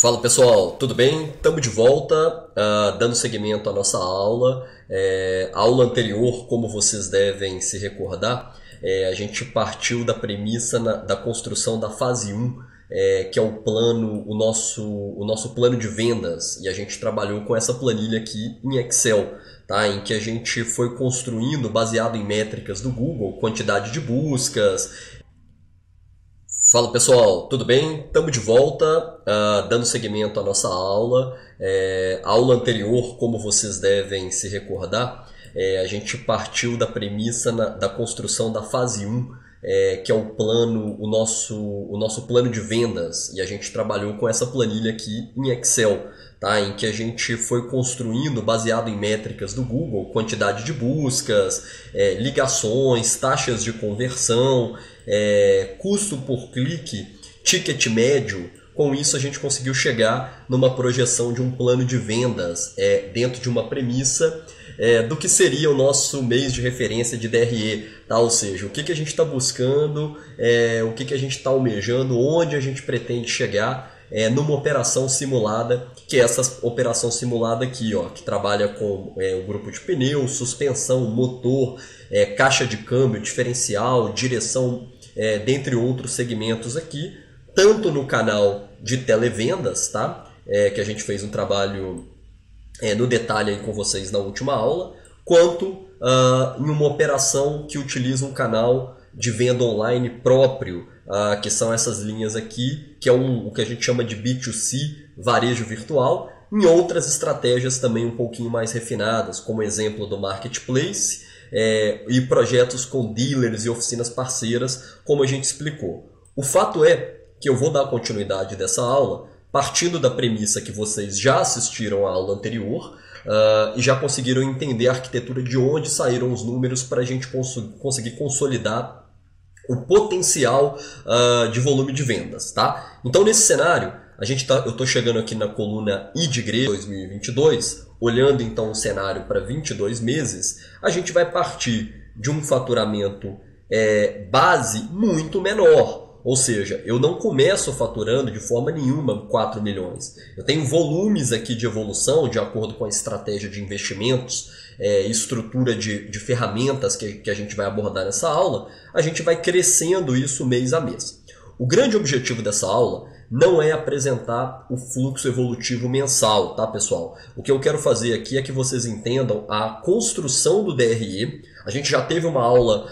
Fala pessoal, tudo bem? Estamos de volta, dando seguimento à nossa aula. A aula anterior, como vocês devem se recordar, a gente partiu da premissa da construção da fase 1, que é o nosso plano de vendas, e a gente trabalhou com essa planilha aqui em Excel, tá? Em que a gente foi construindo baseado em métricas do Google, quantidade de buscas. Fala pessoal, tudo bem? Estamos de volta, dando seguimento à nossa aula. A aula anterior, como vocês devem se recordar, a gente partiu da premissa da construção da fase 1, que é o nosso plano de vendas, e a gente trabalhou com essa planilha aqui em Excel, tá? Em que a gente foi construindo baseado em métricas do Google, quantidade de buscas, ligações, taxas de conversão, custo por clique, ticket médio. Com isso a gente conseguiu chegar numa projeção de um plano de vendas dentro de uma premissa do que seria o nosso mês de referência de DRE, tá? Ou seja, o que a gente está buscando, o que a gente está almejando, onde a gente pretende chegar numa operação simulada, que é essa operação simulada aqui, ó, que trabalha com o grupo de pneus, suspensão, motor, caixa de câmbio, diferencial, direção, dentre outros segmentos aqui, tanto no canal de televendas, tá? Que a gente fez um trabalho no detalhe aí com vocês na última aula, quanto em uma operação que utiliza um canal de venda online próprio, que são essas linhas aqui, que é o que a gente chama de B2C, varejo virtual, em outras estratégias também um pouquinho mais refinadas, como exemplo do marketplace, e projetos com dealers e oficinas parceiras, como a gente explicou. O fato é que eu vou dar continuidade dessa aula partindo da premissa que vocês já assistiram à aula anterior e já conseguiram entender a arquitetura de onde saíram os números para a gente conseguir consolidar o potencial de volume de vendas, tá? Então, nesse cenário, eu estou chegando aqui na coluna I de igreja 2022, olhando então o cenário para 22 meses, a gente vai partir de um faturamento base muito menor. Ou seja, eu não começo faturando de forma nenhuma 4 milhões. Eu tenho volumes aqui de evolução, de acordo com a estratégia de investimentos, estrutura de ferramentas que a gente vai abordar nessa aula, a gente vai crescendo isso mês a mês. O grande objetivo dessa aula não é apresentar o fluxo evolutivo mensal, tá, pessoal? O que eu quero fazer aqui é que vocês entendam a construção do DRE. A gente já teve uma aula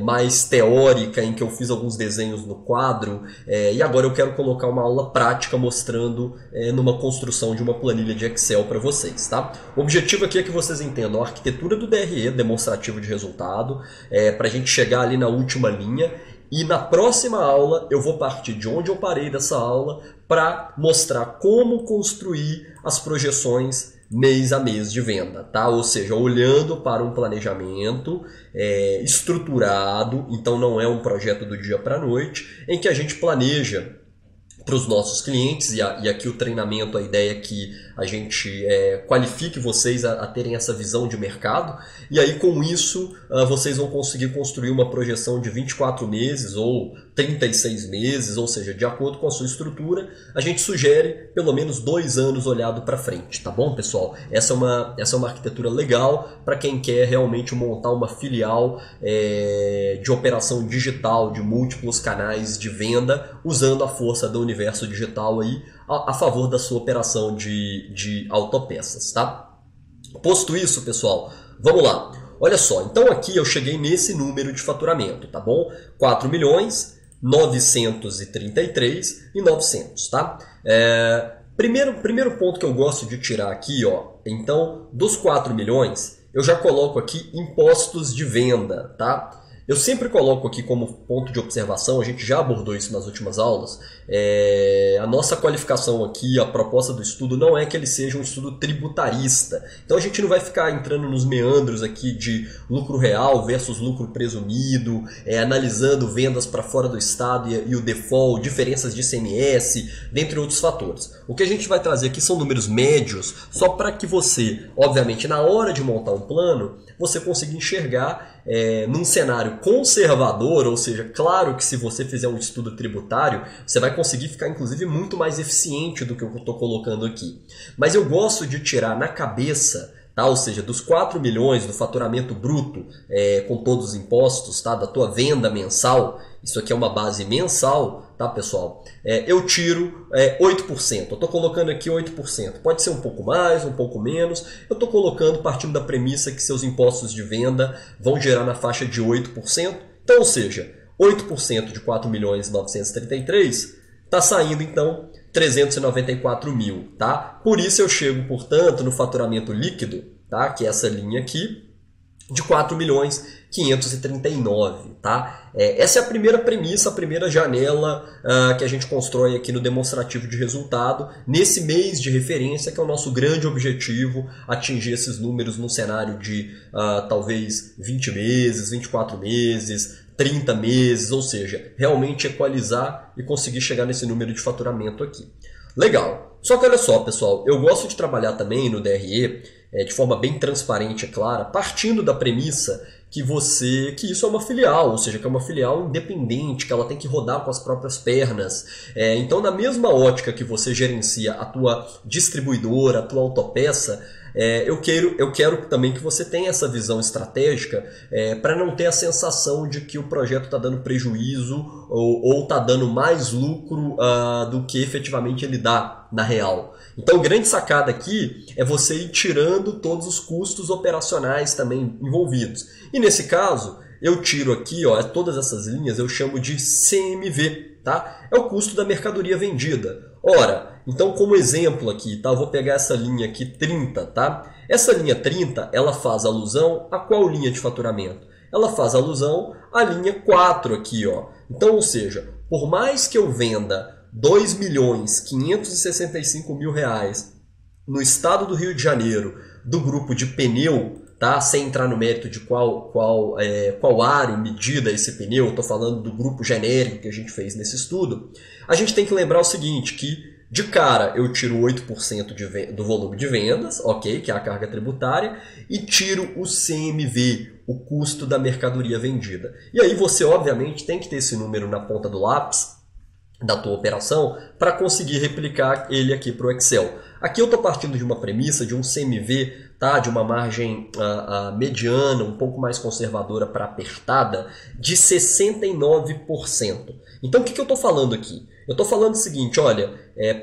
mais teórica em que eu fiz alguns desenhos no quadro e agora eu quero colocar uma aula prática mostrando numa construção de uma planilha de Excel para vocês, tá? O objetivo aqui é que vocês entendam a arquitetura do DRE, demonstrativo de resultado, para a gente chegar ali na última linha. E na próxima aula eu vou partir de onde eu parei dessa aula para mostrar como construir as projeções mês a mês de venda, tá? Ou seja, olhando para um planejamento estruturado, então não é um projeto do dia para a noite, em que a gente planeja para os nossos clientes, e aqui o treinamento, a ideia é que a gente qualifique vocês a terem essa visão de mercado, e aí com isso vocês vão conseguir construir uma projeção de 24 meses ou 36 meses, ou seja, de acordo com a sua estrutura, a gente sugere pelo menos 2 anos olhado para frente, tá bom, pessoal? Essa é uma arquitetura legal para quem quer realmente montar uma filial de operação digital de múltiplos canais de venda, usando a força do universo digital aí a favor da sua operação de autopeças, tá? Posto isso, pessoal, vamos lá. Olha só, então aqui eu cheguei nesse número de faturamento, tá bom? 4.933.900, tá? Primeiro ponto que eu gosto de tirar aqui, ó, então, dos 4 milhões, eu já coloco aqui impostos de venda, tá? Eu sempre coloco aqui como ponto de observação, a gente já abordou isso nas últimas aulas, a nossa qualificação aqui, a proposta do estudo não é que ele seja um estudo tributarista. Então a gente não vai ficar entrando nos meandros aqui de lucro real versus lucro presumido, analisando vendas para fora do estado e o default, diferenças de ICMS, dentre outros fatores. O que a gente vai trazer aqui são números médios, só para que você, obviamente, na hora de montar um plano, você consiga enxergar num cenário conservador, ou seja, claro que se você fizer um estudo tributário, você vai conseguir ficar inclusive muito mais eficiente do que eu estou colocando aqui. Mas eu gosto de tirar na cabeça, tá? Ou seja, dos 4 milhões do faturamento bruto com todos os impostos, tá? Da tua venda mensal, isso aqui é uma base mensal, tá, pessoal? Eu tiro 8%. Eu estou colocando aqui 8%. Pode ser um pouco mais, um pouco menos. Eu estou colocando partindo da premissa que seus impostos de venda vão gerar na faixa de 8%. Então, ou seja, 8% de 4 milhões e 933 está saindo, então, 394 mil, tá? Por isso eu chego, portanto, no faturamento líquido, tá? Que é essa linha aqui, de 4 milhões 539, tá? Essa é a primeira premissa, a primeira janela que a gente constrói aqui no demonstrativo de resultado, nesse mês de referência, que é o nosso grande objetivo, atingir esses números num cenário de talvez 20 meses, 24 meses, 30 meses, ou seja, realmente equalizar e conseguir chegar nesse número de faturamento aqui. Legal. Só que olha só, pessoal, eu gosto de trabalhar também no DRE de forma bem transparente, é clara, partindo da premissa que isso é uma filial, ou seja, que é uma filial independente, que ela tem que rodar com as próprias pernas. Então, na mesma ótica que você gerencia a tua distribuidora, a tua autopeça, eu quero também que você tenha essa visão estratégica para não ter a sensação de que o projeto está dando prejuízo ou está dando mais lucro do que efetivamente ele dá na real. Então, grande sacada aqui é você ir tirando todos os custos operacionais também envolvidos. E nesse caso, eu tiro aqui, todas essas linhas eu chamo de CMV, tá? É o custo da mercadoria vendida. Ora, então como exemplo aqui, tá? Eu vou pegar essa linha aqui 30, tá? Essa linha 30, ela faz alusão a qual linha de faturamento? Ela faz alusão à linha 4 aqui, ó. Então, ou seja, por mais que eu venda R$2.565.000 no estado do Rio de Janeiro do grupo de pneu, tá? Sem entrar no mérito de qual área medida esse pneu, estou falando do grupo genérico que a gente fez nesse estudo, a gente tem que lembrar o seguinte, que de cara eu tiro 8% do volume de vendas, ok, que é a carga tributária, e tiro o CMV, o custo da mercadoria vendida. E aí você obviamente tem que ter esse número na ponta do lápis da tua operação para conseguir replicar ele aqui para o Excel. Aqui eu estou partindo de uma premissa de um CMV, tá? De uma margem mediana, um pouco mais conservadora para apertada, de 69%. Então o que eu estou falando aqui? Eu estou falando o seguinte, olha,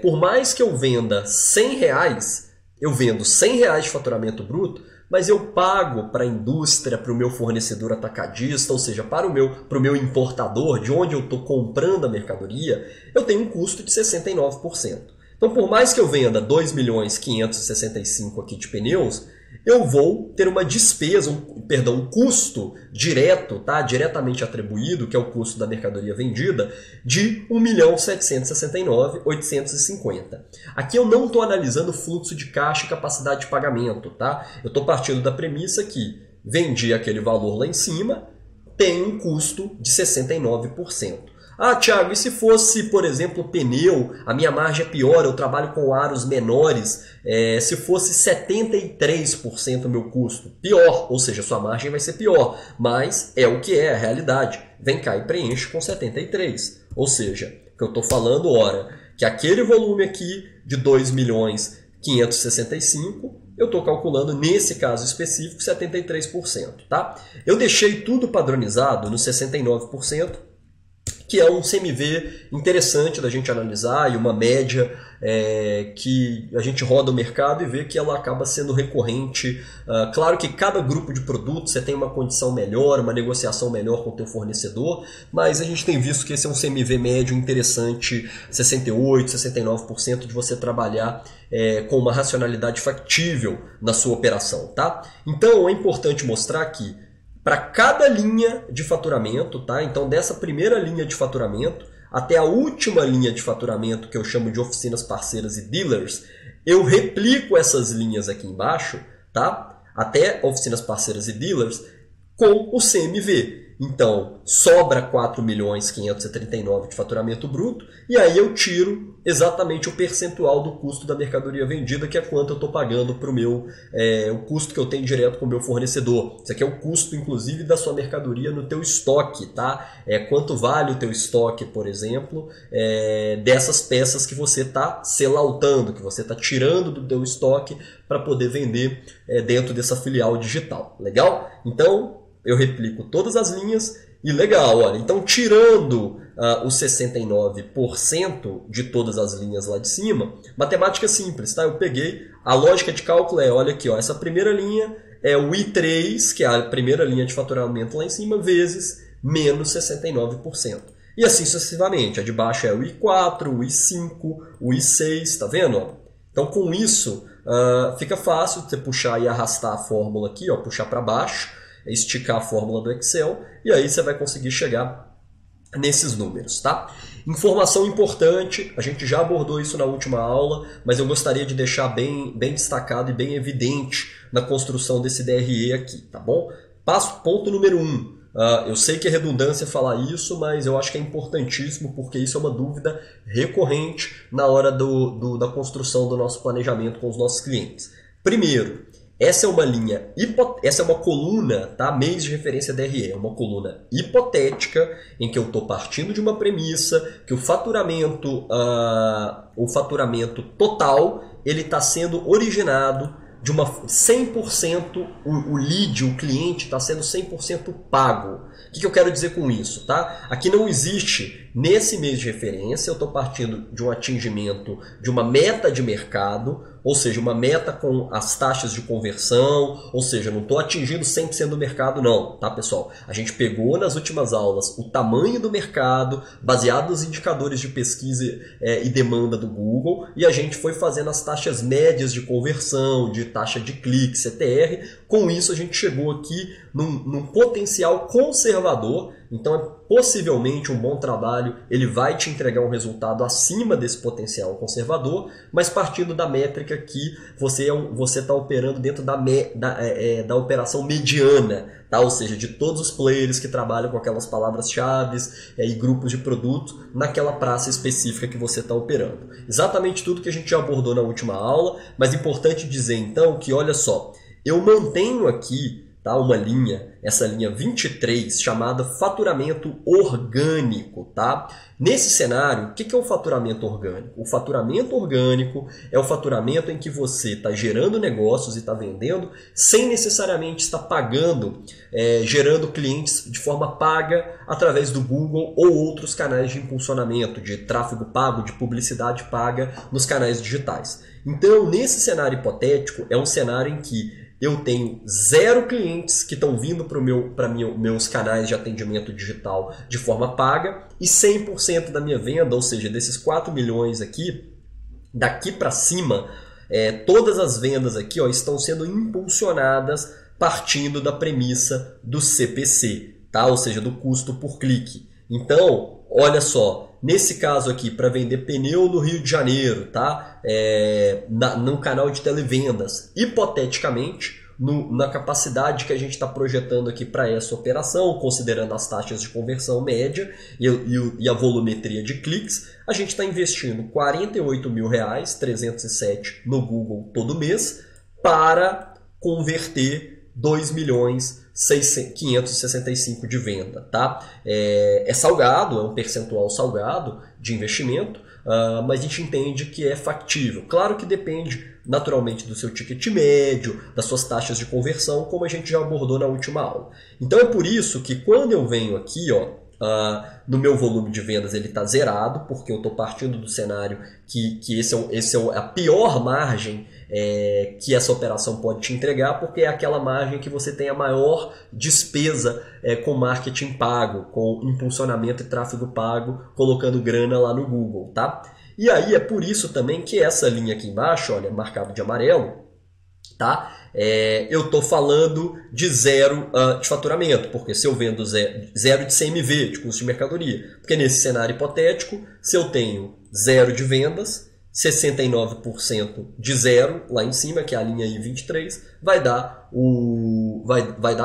por mais que eu venda R$100, eu vendo R$100 de faturamento bruto, mas eu pago para a indústria, para o meu fornecedor atacadista, ou seja, para o meu importador, de onde eu estou comprando a mercadoria, eu tenho um custo de 69%. Então, por mais que eu venda 2.565.000 aqui de pneus, eu vou ter uma despesa, um custo direto, tá? Diretamente atribuído, que é o custo da mercadoria vendida, de 1.769.850. Aqui eu não estou analisando fluxo de caixa e capacidade de pagamento, tá? Eu estou partindo da premissa que vendi aquele valor lá em cima, tem um custo de 69%. Ah, Thiago, e se fosse, por exemplo, pneu, a minha margem é pior, eu trabalho com aros menores, se fosse 73% o meu custo, pior, ou seja, sua margem vai ser pior, mas é o que é a realidade. Vem cá e preenche com 73%. Ou seja, o que eu estou falando, ora, que aquele volume aqui de 2.565.000, eu estou calculando, nesse caso específico, 73%. Tá? Eu deixei tudo padronizado no 69%, que é um CMV interessante da gente analisar e uma média que a gente roda o mercado e vê que ela acaba sendo recorrente. Claro que cada grupo de produtos você tem uma condição melhor, uma negociação melhor com o teu fornecedor, mas a gente tem visto que esse é um CMV médio interessante, 68%, 69% de você trabalhar com uma racionalidade factível na sua operação. Tá? Então é importante mostrar que para cada linha de faturamento, tá? Então dessa primeira linha de faturamento até a última linha de faturamento, que eu chamo de oficinas parceiras e dealers, eu replico essas linhas aqui embaixo, tá? Até oficinas parceiras e dealers, com o CMV. então sobra 4.539.000 de faturamento bruto, e aí eu tiro exatamente o percentual do custo da mercadoria vendida, que é quanto eu estou pagando para o custo que eu tenho direto com o meu fornecedor. Isso aqui é o custo, inclusive, da sua mercadoria no teu estoque, tá? Quanto vale o teu estoque, por exemplo, dessas peças que você está selautando, que você está tirando do teu estoque para poder vender dentro dessa filial digital. Legal? Então, eu replico todas as linhas e legal, olha, então tirando os 69% de todas as linhas lá de cima, matemática simples, tá? Eu peguei, a lógica de cálculo olha aqui, ó, essa primeira linha é o I3, que é a primeira linha de faturamento lá em cima, vezes menos 69%. E assim sucessivamente, a de baixo é o I4, o I5, o I6, tá vendo? Então com isso, fica fácil você puxar e arrastar a fórmula aqui, ó, puxar para baixo, esticar a fórmula do Excel, e aí você vai conseguir chegar nesses números, tá? Informação importante, a gente já abordou isso na última aula, mas eu gostaria de deixar bem destacado e bem evidente na construção desse DRE aqui, tá bom? Ponto número 1. Eu sei que é redundância falar isso, mas eu acho que é importantíssimo porque isso é uma dúvida recorrente na hora da construção do nosso planejamento com os nossos clientes. Primeiro, essa é uma coluna, tá? Mês de referência DRE, é uma coluna hipotética em que eu estou partindo de uma premissa que o faturamento total ele está sendo originado de uma 100%, o lead, o cliente está sendo 100% pago. O que eu quero dizer com isso? Tá? Aqui não existe, nesse mês de referência, eu estou partindo de um atingimento de uma meta de mercado, ou seja, uma meta com as taxas de conversão, ou seja, não estou atingindo 100% do mercado não, tá pessoal? A gente pegou nas últimas aulas o tamanho do mercado, baseado nos indicadores de pesquisa e demanda do Google, e a gente foi fazendo as taxas médias de conversão, de taxa de clique, CTR. Com isso a gente chegou aqui num potencial conservador. Então, possivelmente um bom trabalho ele vai te entregar um resultado acima desse potencial conservador, mas partindo da métrica que você está operando dentro da operação mediana, tá? Ou seja, de todos os players que trabalham com aquelas palavras-chave e grupos de produtos naquela praça específica que você está operando. Exatamente tudo que a gente já abordou na última aula, mas é importante dizer então que, olha só, eu mantenho aqui, tá, uma linha, essa linha 23, chamada faturamento orgânico. Tá? Nesse cenário, o que é o faturamento orgânico? O faturamento orgânico é o faturamento em que você está gerando negócios e está vendendo sem necessariamente estar pagando, gerando clientes de forma paga através do Google ou outros canais de impulsionamento, de tráfego pago, de publicidade paga nos canais digitais. Então, nesse cenário hipotético, é um cenário em que eu tenho 0 clientes que estão vindo para meus canais de atendimento digital de forma paga e 100% da minha venda, ou seja, desses 4 milhões aqui, daqui para cima, todas as vendas aqui, ó, estão sendo impulsionadas partindo da premissa do CPC, tá? Ou seja, do custo por clique. Então, olha só, nesse caso aqui, para vender pneu no Rio de Janeiro, tá? No canal de televendas, hipoteticamente, na capacidade que a gente está projetando aqui para essa operação, considerando as taxas de conversão média e a volumetria de cliques, a gente está investindo R$ 48.307 no Google todo mês para converter 2.565.000 de venda. Tá? É salgado, é um percentual salgado de investimento, mas a gente entende que é factível. Claro que depende naturalmente do seu ticket médio, das suas taxas de conversão, como a gente já abordou na última aula. Então é por isso que quando eu venho aqui, ó, no meu volume de vendas ele está zerado, porque eu estou partindo do cenário que esse é a pior margem que essa operação pode te entregar, porque é aquela margem que você tem a maior despesa com marketing pago, com impulsionamento e tráfego pago, colocando grana lá no Google, tá? E aí é por isso também que essa linha aqui embaixo, olha, marcado de amarelo, tá? Eu estou falando de 0 de faturamento, porque se eu vendo 0 de CMV, de custo de mercadoria, porque nesse cenário hipotético, se eu tenho 0 de vendas, 69% de zero lá em cima, que é a linha I23, vai dar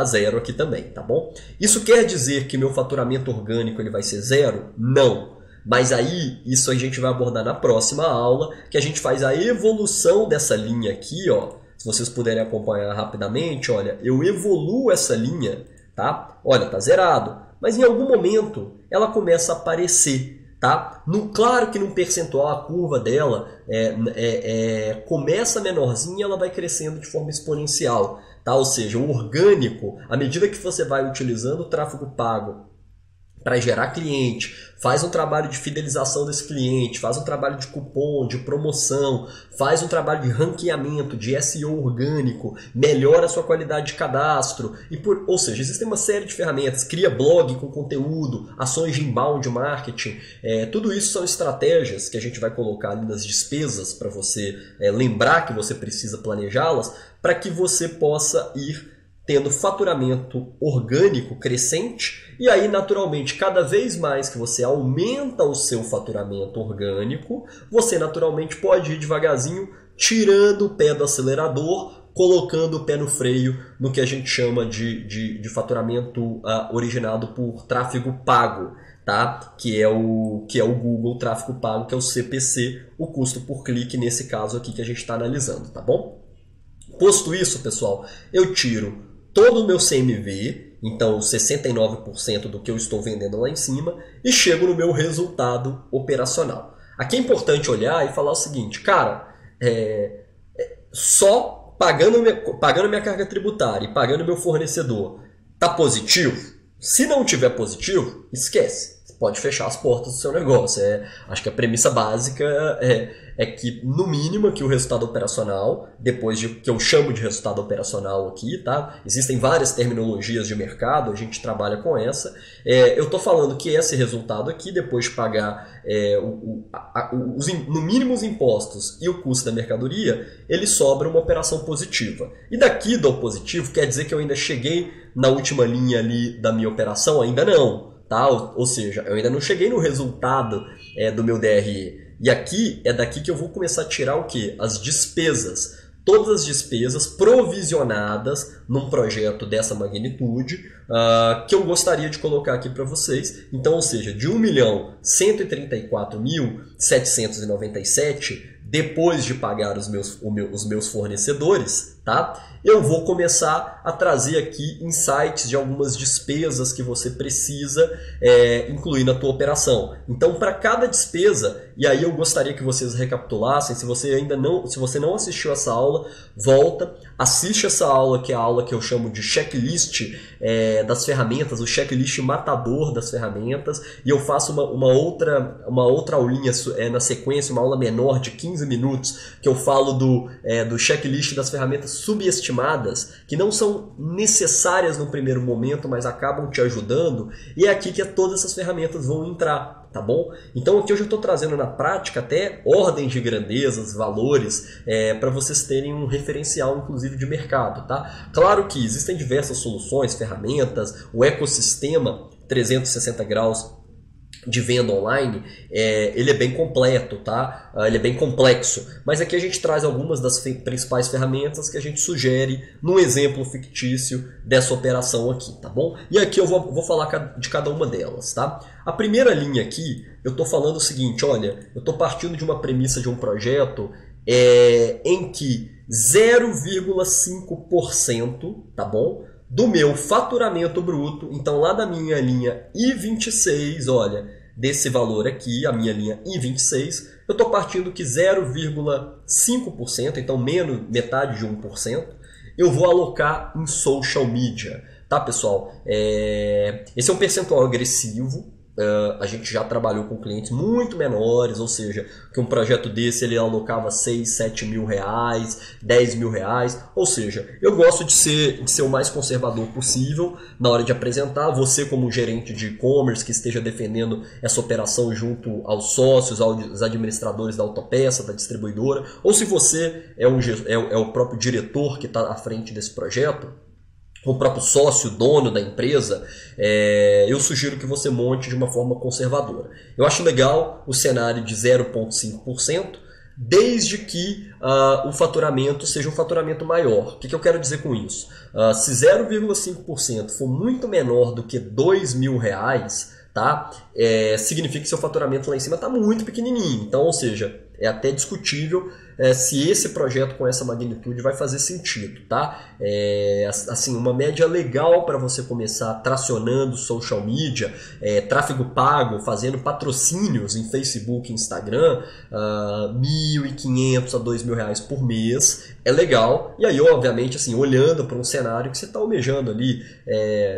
zero aqui também, tá bom? Isso quer dizer que meu faturamento orgânico ele vai ser zero? Não. Mas aí, isso a gente vai abordar na próxima aula, que a gente faz a evolução dessa linha aqui, ó. Se vocês puderem acompanhar rapidamente, olha, eu evoluo essa linha, tá? Olha, tá zerado. Mas em algum momento, ela começa a aparecer. Tá? Claro que num percentual a curva dela começa menorzinha e ela vai crescendo de forma exponencial. Tá? Ou seja, o orgânico, à medida que você vai utilizando o tráfego pago para gerar cliente, faz um trabalho de fidelização desse cliente, faz um trabalho de cupom, de promoção, faz um trabalho de ranqueamento, de SEO orgânico, melhora a sua qualidade de cadastro, ou seja, existem uma série de ferramentas, cria blog com conteúdo, ações de inbound marketing, tudo isso são estratégias que a gente vai colocar ali nas despesas para você lembrar que você precisa planejá-las, para que você possa ir tendo faturamento orgânico crescente, e aí naturalmente cada vez mais que você aumenta o seu faturamento orgânico, você naturalmente pode ir devagarzinho tirando o pé do acelerador, colocando o pé no freio no que a gente chama de faturamento originado por tráfego pago, tá? Que é o Google Tráfego Pago, que é o CPC, o custo por clique nesse caso aqui que a gente está analisando, tá bom? Posto isso, pessoal, eu tiro todo o meu CMV, então 69% do que eu estou vendendo lá em cima, e chego no meu resultado operacional. Aqui é importante olhar e falar o seguinte, cara, só pagando minha carga tributária e pagando meu fornecedor, tá positivo? Se não tiver positivo, esquece. Você pode fechar as portas do seu negócio. Acho que a premissa básica é que, no mínimo, aqui o resultado operacional, depois de que eu chamo de resultado operacional aqui, tá? Existem várias terminologias de mercado, a gente trabalha com essa. Eu estou falando que esse resultado aqui, depois de pagar no mínimo os impostos e o custo da mercadoria, ele sobra uma operação positiva. E daqui do positivo quer dizer que eu ainda cheguei na última linha ali da minha operação? Ainda não. Tá? Ou seja, eu ainda não cheguei no resultado do meu DRE. E aqui é daqui que eu vou começar a tirar o quê? As despesas. Todas as despesas provisionadas num projeto dessa magnitude que eu gostaria de colocar aqui para vocês. Então, ou seja, de 1.134.797, depois de pagar os meus fornecedores, tá? Eu vou começar a trazer aqui insights de algumas despesas que você precisa incluir na tua operação. Então, para cada despesa, e aí eu gostaria que vocês recapitulassem, se você não assistiu essa aula, volta, assiste essa aula, que é a aula que eu chamo de checklist das ferramentas, o checklist matador das ferramentas, e eu faço uma outra aulinha na sequência, uma aula menor de 15 minutos, que eu falo do checklist das ferramentas subestimadas, que não são necessárias no primeiro momento, mas acabam te ajudando, e é aqui que todas essas ferramentas vão entrar, tá bom? Então aqui eu já estou trazendo na prática até ordens de grandezas, valores, para vocês terem um referencial, inclusive, de mercado, tá? Claro que existem diversas soluções, ferramentas, o ecossistema 360 graus de venda online, ele é bem completo, tá? Ele é bem complexo, mas aqui a gente traz algumas das principais ferramentas que a gente sugere num exemplo fictício dessa operação aqui, tá bom? E aqui eu vou falar de cada uma delas, tá? A primeira linha aqui, eu estou falando o seguinte, olha, eu estou partindo de uma premissa de um projeto em que 0,5%, tá bom? Do meu faturamento bruto, então lá da minha linha I26, olha, desse valor aqui, a minha linha I26, eu estou partindo que 0,5%, então menos metade de 1%, eu vou alocar em social media, tá, pessoal? Esse é um percentual agressivo. A gente já trabalhou com clientes muito menores, ou seja, que um projeto desse ele alocava 6, 7 mil reais, 10 mil reais, ou seja, eu gosto de ser o mais conservador possível na hora de apresentar. Você, como gerente de e-commerce que esteja defendendo essa operação junto aos sócios, aos administradores da autopeça, da distribuidora, ou se você é o próprio diretor que está à frente desse projeto, o próprio sócio, dono da empresa, eu sugiro que você monte de uma forma conservadora. Eu acho legal o cenário de 0,5%. desde que o faturamento seja um faturamento maior. O que eu quero dizer com isso? Se 0,5% for muito menor do que R$ 2.000, tá? Significa que seu faturamento lá em cima está muito pequenininho. Então, ou seja, é até discutível se esse projeto com essa magnitude vai fazer sentido, tá? Assim, uma média legal para você começar tracionando social media, tráfego pago, fazendo patrocínios em Facebook e Instagram, R$ 1.500 a R$ 2.000 por mês é legal. E aí, obviamente, assim, olhando para um cenário que você está almejando ali,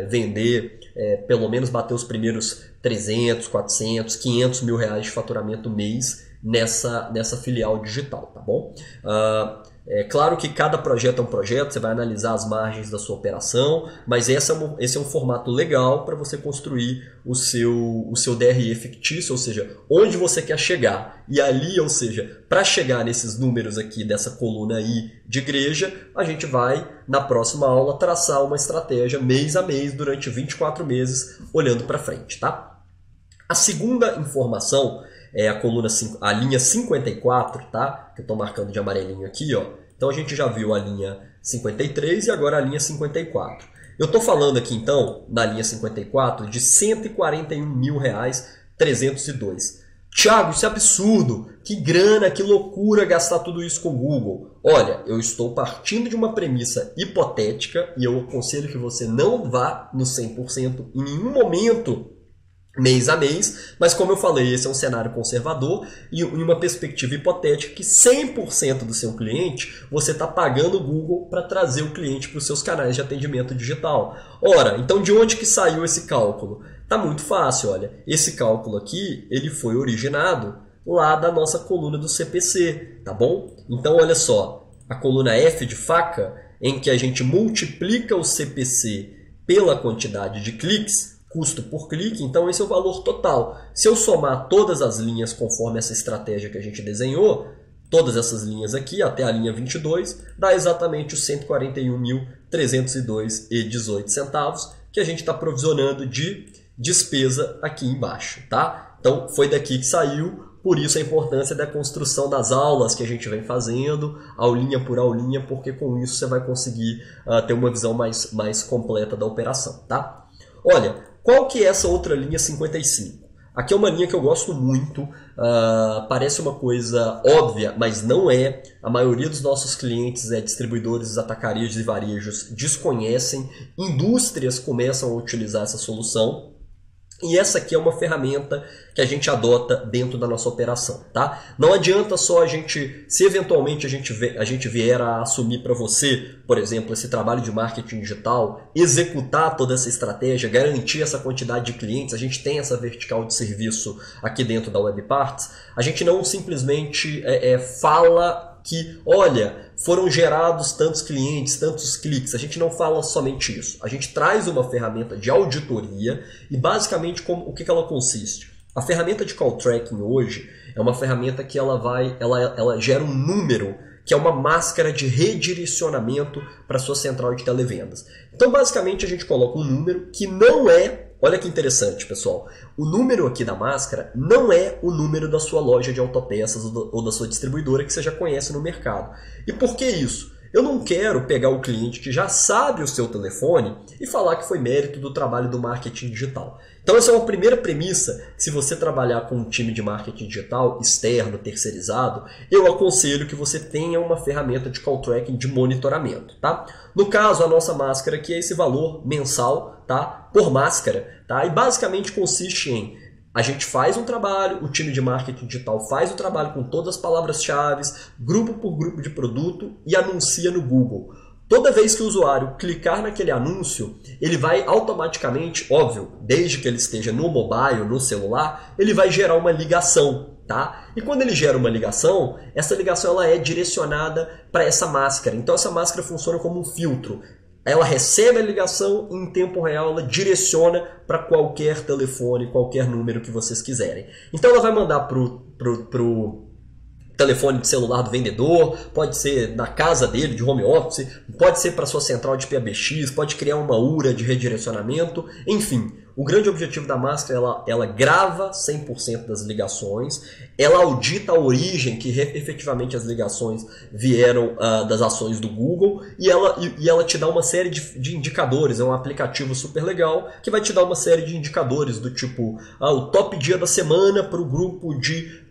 vender, pelo menos bater os primeiros 300, 400, 500 mil reais de faturamento mês nessa filial digital, tá bom? É claro que cada projeto é um projeto, você vai analisar as margens da sua operação, mas esse é um formato legal para você construir o seu DRE fictício, ou seja, onde você quer chegar. E ali, ou seja, para chegar nesses números aqui dessa coluna I de igreja, a gente vai, na próxima aula, traçar uma estratégia mês a mês, durante 24 meses, olhando para frente, tá? A segunda informação é a linha 54, tá? Que eu estou marcando de amarelinho aqui, ó. Então a gente já viu a linha 53 e agora a linha 54. Eu estou falando aqui então, na linha 54, de R$ 141.302. Thiago, isso é absurdo! Que grana, que loucura gastar tudo isso com o Google. Olha, eu estou partindo de uma premissa hipotética e eu aconselho que você não vá no 100% em nenhum momento, mês a mês, mas como eu falei, esse é um cenário conservador e em uma perspectiva hipotética que 100% do seu cliente você está pagando o Google para trazer o cliente para os seus canais de atendimento digital. Ora, então de onde que saiu esse cálculo? Tá muito fácil, olha, esse cálculo aqui ele foi originado lá da nossa coluna do CPC, tá bom? Então olha só, a coluna F de faca, em que a gente multiplica o CPC pela quantidade de cliques, custo por clique, então esse é o valor total. Se eu somar todas as linhas conforme essa estratégia que a gente desenhou, todas essas linhas aqui, até a linha 22, dá exatamente os R$ 141.302,18 que a gente está provisionando de despesa aqui embaixo, tá? Então foi daqui que saiu, por isso a importância da construção das aulas que a gente vem fazendo, aulinha por aulinha, porque com isso você vai conseguir ter uma visão mais completa da operação, tá? Olha, qual que é essa outra linha 55? Aqui é uma linha que eu gosto muito, parece uma coisa óbvia, mas não é. A maioria dos nossos clientes, distribuidores, atacarias e varejos, desconhecem. Indústrias começam a utilizar essa solução. E essa aqui é uma ferramenta que a gente adota dentro da nossa operação, tá? Não adianta só se eventualmente a gente vier a assumir para você, por exemplo, esse trabalho de marketing digital, executar toda essa estratégia, garantir essa quantidade de clientes, a gente tem essa vertical de serviço aqui dentro da WebParts, a gente não simplesmente fala que, olha, foram gerados tantos clientes, tantos cliques. A gente não fala somente isso. A gente traz uma ferramenta de auditoria e basicamente o que ela consiste? A ferramenta de call tracking hoje é uma ferramenta que ela gera um número que é uma máscara de redirecionamento para a sua central de televendas. Então, basicamente, a gente coloca um número que não é... Olha que interessante, pessoal. O número aqui da máscara não é o número da sua loja de autopeças ou da sua distribuidora que você já conhece no mercado. E por que isso? Eu não quero pegar o cliente que já sabe o seu telefone e falar que foi mérito do trabalho do marketing digital. Então essa é uma primeira premissa. Se você trabalhar com um time de marketing digital externo, terceirizado, eu aconselho que você tenha uma ferramenta de call tracking de monitoramento, tá? No caso, a nossa máscara aqui é esse valor mensal, tá? Por máscara, tá? E basicamente consiste em a gente faz um trabalho, o time de marketing digital faz o trabalho com todas as palavras-chave, grupo por grupo de produto e anuncia no Google. Toda vez que o usuário clicar naquele anúncio, ele vai automaticamente, óbvio, desde que ele esteja no mobile, no celular, ele vai gerar uma ligação, tá? E quando ele gera uma ligação, essa ligação ela é direcionada para essa máscara. Então essa máscara funciona como um filtro. Ela recebe a ligação e em tempo real ela direciona para qualquer telefone, qualquer número que vocês quiserem. Então ela vai mandar pro telefone de celular do vendedor, pode ser na casa dele, de home office, pode ser para sua central de PABX, pode criar uma URA de redirecionamento, enfim. O grande objetivo da máscara, ela grava 100% das ligações, ela audita a origem que efetivamente as ligações vieram das ações do Google e ela te dá uma série de indicadores. É um aplicativo super legal que vai te dar uma série de indicadores do tipo o top dia da semana para o grupo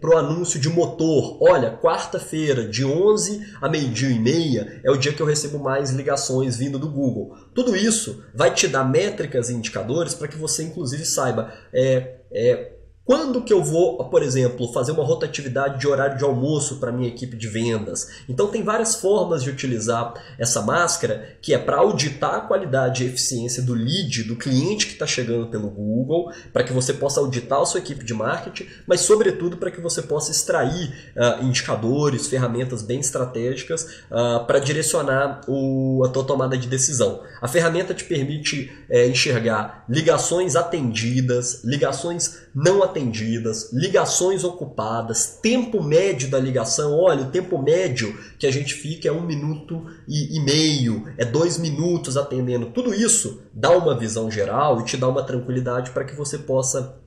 pro anúncio de motor. Olha, quarta-feira de 11 a meio-dia e meia é o dia que eu recebo mais ligações vindo do Google. Tudo isso vai te dar métricas e indicadores para que você inclusive saiba quando que eu vou, por exemplo, fazer uma rotatividade de horário de almoço para a minha equipe de vendas. Então tem várias formas de utilizar essa máscara, que é para auditar a qualidade e eficiência do lead, do cliente que está chegando pelo Google, para que você possa auditar a sua equipe de marketing, mas sobretudo para que você possa extrair indicadores, ferramentas bem estratégicas para direcionar a tua tomada de decisão. A ferramenta te permite enxergar ligações atendidas, ligações não atendidas, ligações ocupadas, tempo médio da ligação. Olha, o tempo médio que a gente fica é 1 minuto e meio, é 2 minutos atendendo. Tudo isso dá uma visão geral e te dá uma tranquilidade para que você possa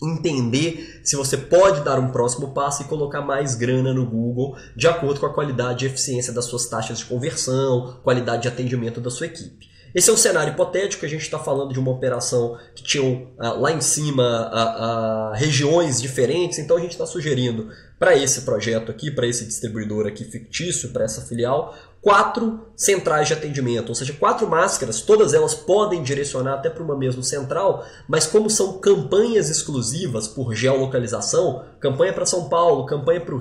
entender se você pode dar um próximo passo e colocar mais grana no Google de acordo com a qualidade e eficiência das suas taxas de conversão, qualidade de atendimento da sua equipe. Esse é um cenário hipotético, a gente está falando de uma operação que tinha lá em cima regiões diferentes, então a gente está sugerindo para esse projeto aqui, para esse distribuidor aqui fictício, para essa filial, 4 centrais de atendimento, ou seja, 4 máscaras, todas elas podem direcionar até para uma mesma central, mas como são campanhas exclusivas por geolocalização, campanha para São Paulo, campanha para o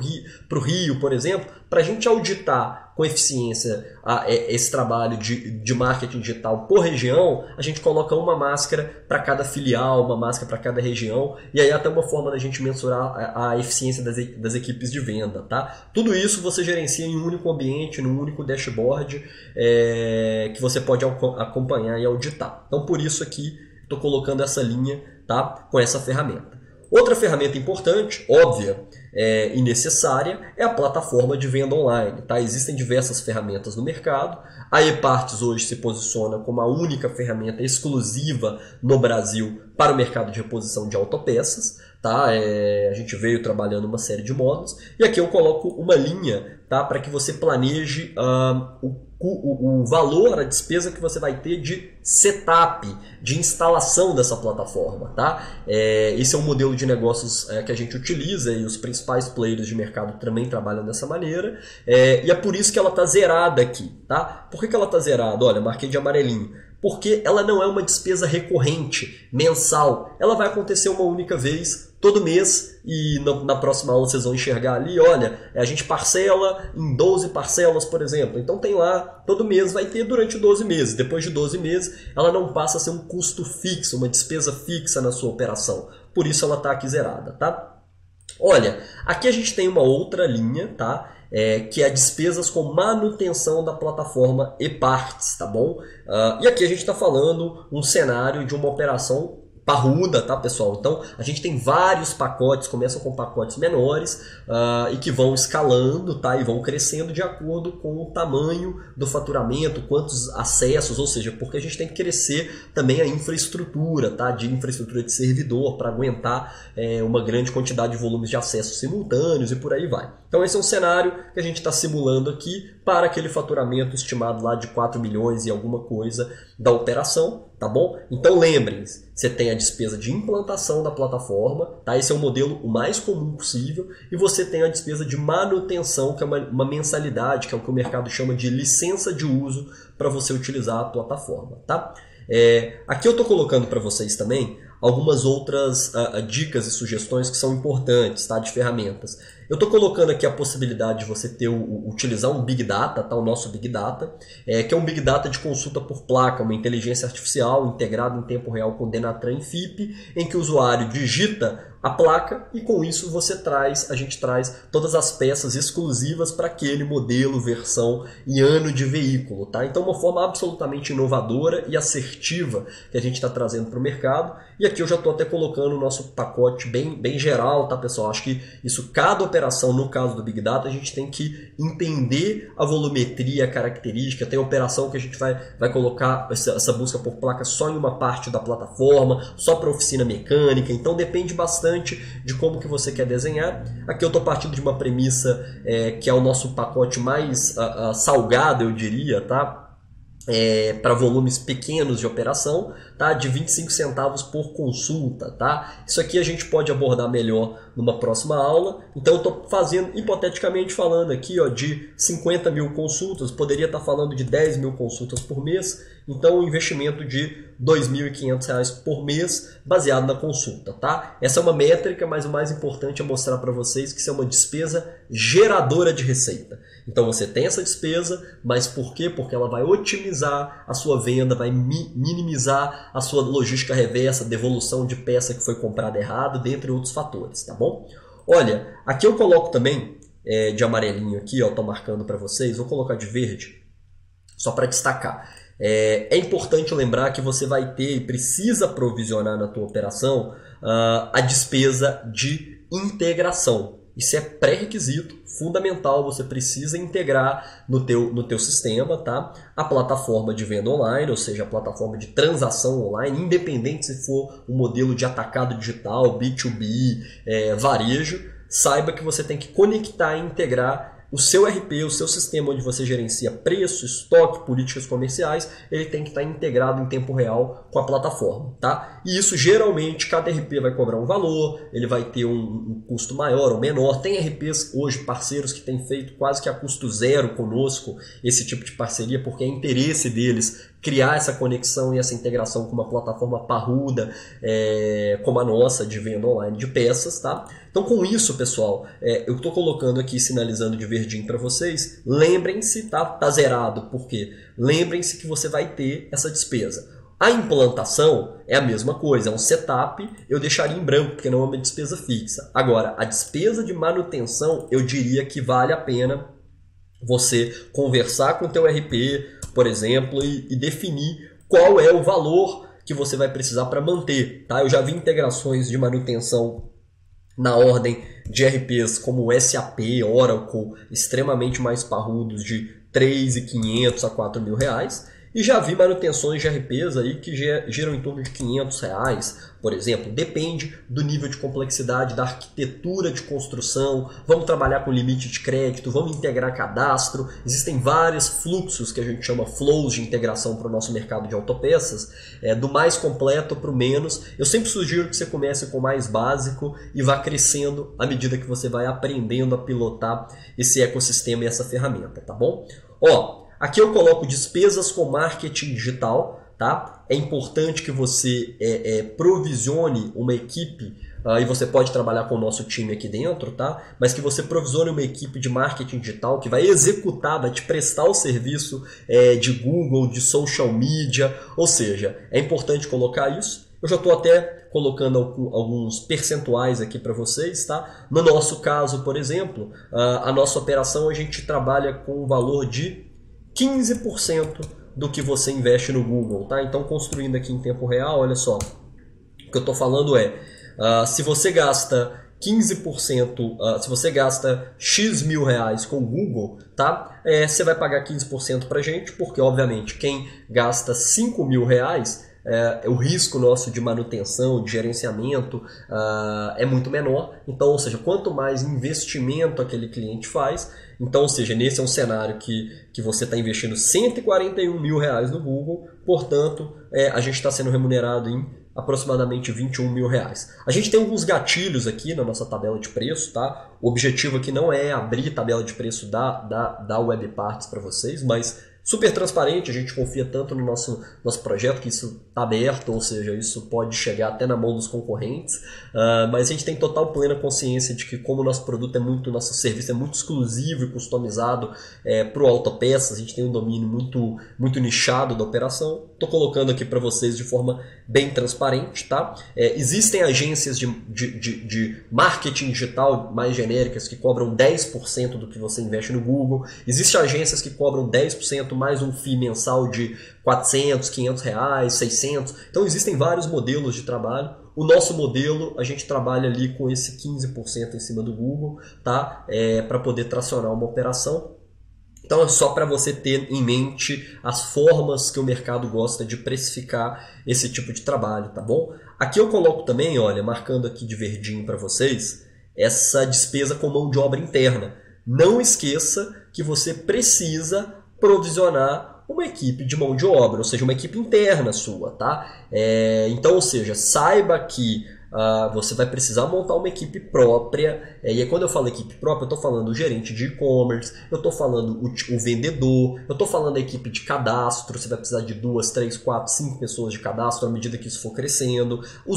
Rio, por exemplo, para a gente auditar com eficiência esse trabalho de marketing digital por região, a gente coloca uma máscara para cada filial, uma máscara para cada região, e aí até uma forma da gente mensurar a eficiência das equipes de venda. Tá? Tudo isso você gerencia em um único ambiente, num único dashboard que você pode acompanhar e auditar. Então por isso aqui estou colocando essa linha, tá, com essa ferramenta. Outra ferramenta importante, óbvia e necessária, é a plataforma de venda online. Tá? Existem diversas ferramentas no mercado. A eParts hoje se posiciona como a única ferramenta exclusiva no Brasil para o mercado de reposição de autopeças. Tá? A gente veio trabalhando uma série de módulos. E aqui eu coloco uma linha, tá, para que você planeje o valor, a despesa que você vai ter de setup, de instalação dessa plataforma. Tá? Esse é um modelo de negócios que a gente utiliza e os principais players de mercado também trabalham dessa maneira. E é por isso que ela está zerada aqui. Tá? Por que ela está zerada? Olha, marquei de amarelinho. Porque ela não é uma despesa recorrente, mensal. Ela vai acontecer uma única vez, todo mês, e na próxima aula vocês vão enxergar ali, olha, a gente parcela em 12 parcelas, por exemplo. Então tem lá, todo mês vai ter durante 12 meses. Depois de 12 meses, ela não passa a ser um custo fixo, uma despesa fixa na sua operação. Por isso ela está aqui zerada, tá? Olha, aqui a gente tem uma outra linha, tá? Que é despesas com manutenção da plataforma eParts, tá bom? E aqui a gente está falando um cenário de uma operação parruda, tá, pessoal? Então, a gente tem vários pacotes, começam com pacotes menores e que vão escalando, tá? E vão crescendo de acordo com o tamanho do faturamento, quantos acessos, ou seja, porque a gente tem que crescer também a infraestrutura, tá? De infraestrutura de servidor para aguentar uma grande quantidade de volumes de acessos simultâneos e por aí vai. Então, esse é um cenário que a gente está simulando aqui para aquele faturamento estimado lá de 4 milhões e alguma coisa da operação, tá bom? Então, lembrem-se, você tem a despesa de implantação da plataforma, tá? Esse é o modelo o mais comum possível, e você tem a despesa de manutenção, que é uma mensalidade, que é o que o mercado chama de licença de uso para você utilizar a plataforma, tá? Aqui eu estou colocando para vocês também algumas outras dicas e sugestões que são importantes, tá? De ferramentas. Eu estou colocando aqui a possibilidade de você utilizar um Big Data, tá? O nosso Big Data, que é um Big Data de consulta por placa, uma inteligência artificial integrada em tempo real com Denatran e FIPE, em que o usuário digita a placa e com isso a gente traz todas as peças exclusivas para aquele modelo, versão e ano de veículo. Tá? Então uma forma absolutamente inovadora e assertiva que a gente está trazendo para o mercado. E aqui eu já estou até colocando o nosso pacote bem geral, tá, pessoal? Acho que isso, cada operação operação, no caso do Big Data, a gente tem que entender a volumetria, a característica. Tem operação que a gente vai colocar essa busca por placa só em uma parte da plataforma, só para oficina mecânica. Então depende bastante de como que você quer desenhar. Aqui eu estou partindo de uma premissa que é o nosso pacote mais salgado, eu diria, tá? Para volumes pequenos de operação, tá? De 25 centavos por consulta, tá? Isso aqui a gente pode abordar melhor numa próxima aula. Então eu estou fazendo, hipoteticamente falando aqui, ó, de 50 mil consultas, poderia estar falando de 10 mil consultas por mês, então um investimento de R$ 2.500 por mês, baseado na consulta, tá? Essa é uma métrica, mas o mais importante é mostrar para vocês que isso é uma despesa geradora de receita. Então você tem essa despesa, mas por quê? Porque ela vai otimizar a sua venda, vai minimizar a sua logística reversa, devolução de peça que foi comprada errado, dentre outros fatores, tá bom? Olha, aqui eu coloco também de amarelinho aqui, ó, tô marcando para vocês, vou colocar de verde, só para destacar. É importante lembrar que você vai ter e precisa provisionar na tua operação a despesa de integração. Isso é pré-requisito, fundamental, você precisa integrar no teu sistema, tá? A plataforma de venda online, ou seja, a plataforma de transação online, independente se for um modelo de atacado digital, B2B, varejo, saiba que você tem que conectar e integrar o seu RP, o seu sistema onde você gerencia preço, estoque, políticas comerciais, ele tem que estar integrado em tempo real com a plataforma, tá? E isso geralmente, cada RP vai cobrar um valor, ele vai ter um custo maior ou menor. Tem RPs hoje, parceiros que têm feito quase que a custo zero conosco esse tipo de parceria, porque é interesse deles criar essa conexão e essa integração com uma plataforma parruda como a nossa de venda online de peças, tá? Então com isso, pessoal, eu estou colocando aqui, sinalizando de verdinho para vocês, lembrem-se, tá zerado, porque lembrem-se que você vai ter essa despesa. A implantação é a mesma coisa, é um setup, eu deixaria em branco, porque não é uma despesa fixa. Agora, a despesa de manutenção, eu diria que vale a pena você conversar com o teu RP, por exemplo, e definir qual é o valor que você vai precisar para manter, tá? Eu já vi integrações de manutenção na ordem de RPs como o SAP, Oracle, extremamente mais parrudos, de R$ 3.500 a R$ 4.000. E já vi manutenções de RPs aí que giram em torno de R$ 500, por exemplo. Depende do nível de complexidade, da arquitetura de construção. Vamos trabalhar com limite de crédito, vamos integrar cadastro. Existem vários fluxos que a gente chama flows de integração para o nosso mercado de autopeças, do mais completo para o menos. Eu sempre sugiro que você comece com o mais básico e vá crescendo à medida que você vai aprendendo a pilotar esse ecossistema e essa ferramenta, tá bom? Ó, aqui eu coloco despesas com marketing digital, tá? É importante que você provisione uma equipe, e você pode trabalhar com o nosso time aqui dentro, tá? Mas que você provisione uma equipe de marketing digital que vai executar, vai te prestar o serviço de Google, de social media, ou seja, é importante colocar isso. Eu já estou até colocando alguns percentuais aqui para vocês, tá? No nosso caso, por exemplo, a nossa operação a gente trabalha com um valor de 15% do que você investe no Google, tá? Então, construindo aqui em tempo real, olha só, o que eu estou falando se você gasta 15%, se você gasta X mil reais com o Google, tá? Você vai pagar 15% para a gente, porque obviamente quem gasta 5 mil reais, o risco nosso de manutenção, de gerenciamento é muito menor. Então, ou seja, quanto mais investimento aquele cliente faz, então, ou seja, nesse é um cenário que você está investindo 141 mil reais no Google, portanto, a gente está sendo remunerado em aproximadamente 21 mil reais. A gente tem alguns gatilhos aqui na nossa tabela de preço, tá? O objetivo aqui não é abrir tabela de preço da WebParts para vocês, mas super transparente, a gente confia tanto no nosso projeto que isso está aberto, ou seja, isso pode chegar até na mão dos concorrentes, mas a gente tem total plena consciência de que como o nosso produto nosso serviço é muito exclusivo e customizado para o autopeças, a gente tem um domínio muito nichado da operação. Estou colocando aqui para vocês de forma bem transparente, tá? Existem agências de marketing digital mais genéricas que cobram 10% do que você investe no Google. Existem agências que cobram 10% mais um FII mensal de 400, 500 reais, 600. Então existem vários modelos de trabalho. O nosso modelo, a gente trabalha ali com esse 15% em cima do Google, tá? Para poder tracionar uma operação. Então é só para você ter em mente as formas que o mercado gosta de precificar esse tipo de trabalho, tá bom? Aqui eu coloco também, olha, marcando aqui de verdinho para vocês, essa despesa com mão de obra interna. Não esqueça que você precisa provisionar uma equipe de mão de obra, ou seja, uma equipe interna sua, tá? Então, ou seja, saiba que você vai precisar montar uma equipe própria. E aí, quando eu falo equipe própria, eu estou falando o gerente de e-commerce, eu estou falando o vendedor, eu estou falando a equipe de cadastro. Você vai precisar de 2, 3, 4, 5 pessoas de cadastro à medida que isso for crescendo. O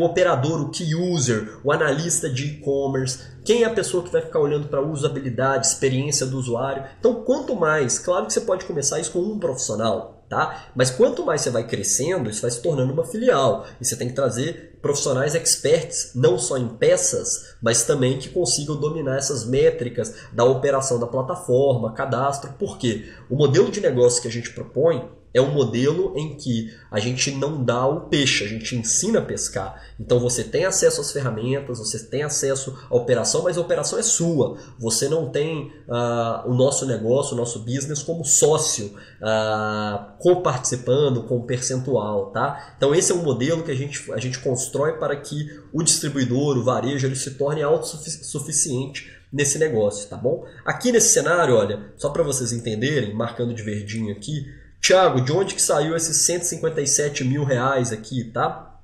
operador, o key user, o analista de e-commerce. Quem é a pessoa que vai ficar olhando para a usabilidade, experiência do usuário? Então, quanto mais, claro que você pode começar isso com um profissional, tá? Mas quanto mais você vai crescendo, isso vai se tornando uma filial. E você tem que trazer profissionais experts, não só em peças, mas também que consigam dominar essas métricas da operação da plataforma, cadastro. Por quê? O modelo de negócio que a gente propõe é um modelo em que a gente não dá o peixe, a gente ensina a pescar. Então você tem acesso às ferramentas, você tem acesso à operação, mas a operação é sua. Você não tem o nosso negócio, o nosso business como sócio, coparticipando com percentual. Tá? Então esse é um modelo que a gente constrói para que o distribuidor, o varejo, ele se torne autossuficiente nesse negócio, tá bom? Aqui nesse cenário, olha, só para vocês entenderem, marcando de verdinho aqui, Thiago, de onde que saiu esses 157 mil reais aqui, tá?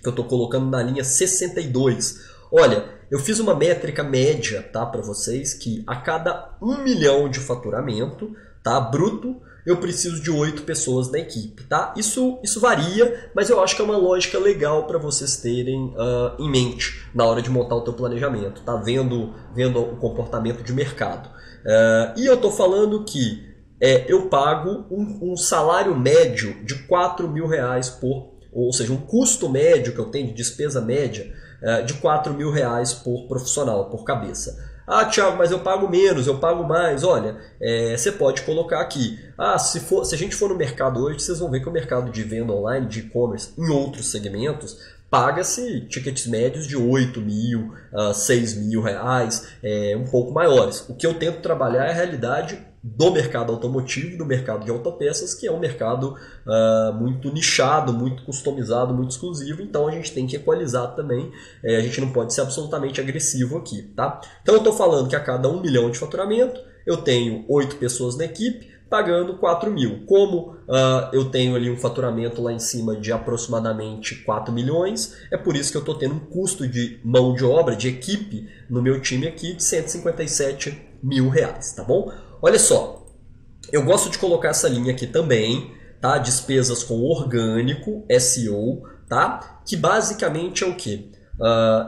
Que eu estou colocando na linha 62. Olha, eu fiz uma métrica média, tá, para vocês, que a cada 1 milhão de faturamento, tá, bruto, eu preciso de 8 pessoas na equipe, tá? Isso varia, mas eu acho que é uma lógica legal para vocês terem em mente na hora de montar o teu planejamento, tá? Vendo o comportamento de mercado. E eu estou falando que eu pago um salário médio de 4 mil reais ou seja, um custo médio que eu tenho de despesa média de 4 mil reais por profissional, por cabeça. Ah, Thiago, mas eu pago menos, eu pago mais. Olha, você pode colocar aqui. Se a gente for no mercado hoje, vocês vão ver que o mercado de venda online, de e-commerce, em outros segmentos, paga-se tickets médios de 8 mil, 6 mil reais, um pouco maiores. O que eu tento trabalhar é a realidade do mercado automotivo, do mercado de autopeças, que é um mercado muito nichado, muito customizado, muito exclusivo, então a gente tem que equalizar também, a gente não pode ser absolutamente agressivo aqui, tá? Então eu estou falando que a cada 1 milhão de faturamento, eu tenho 8 pessoas na equipe, pagando 4 mil. Como eu tenho ali um faturamento lá em cima de aproximadamente 4 milhões, é por isso que eu estou tendo um custo de mão de obra, de equipe, no meu time aqui, de 157 mil reais, tá bom? Olha só, eu gosto de colocar essa linha aqui também, tá? Despesas com orgânico, SEO, tá? Que basicamente é o quê?